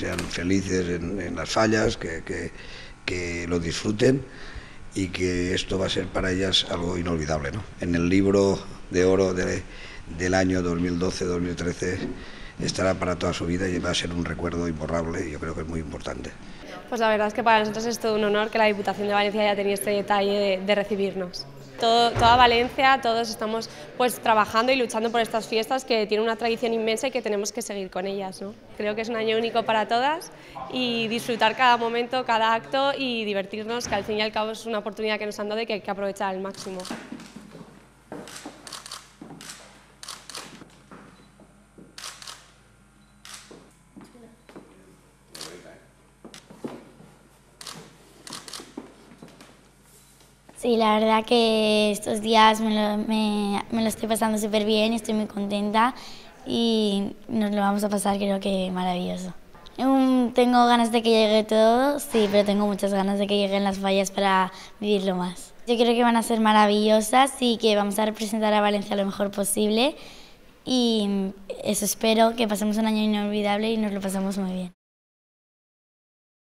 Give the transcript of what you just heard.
sean felices en las fallas, que lo disfruten y que esto va a ser para ellas algo inolvidable, ¿no? En el libro de oro del año 2012-2013 estará para toda su vida y va a ser un recuerdo imborrable y yo creo que es muy importante. Pues la verdad es que para nosotros es todo un honor que la Diputación de Valencia haya tenido este detalle de recibirnos. Toda Valencia, todos estamos pues trabajando y luchando por estas fiestas que tienen una tradición inmensa y que tenemos que seguir con ellas, ¿no? Creo que es un año único para todas y disfrutar cada momento, cada acto y divertirnos, que al fin y al cabo es una oportunidad que nos han dado y que hay que aprovechar al máximo. Sí, la verdad que estos días me lo estoy pasando súper bien, estoy muy contenta y nos lo vamos a pasar, creo que maravilloso. Tengo ganas de que llegue todo, sí, pero tengo muchas ganas de que lleguen las fallas para vivirlo más. Yo creo que van a ser maravillosas y que vamos a representar a Valencia lo mejor posible y eso espero, que pasemos un año inolvidable y nos lo pasemos muy bien.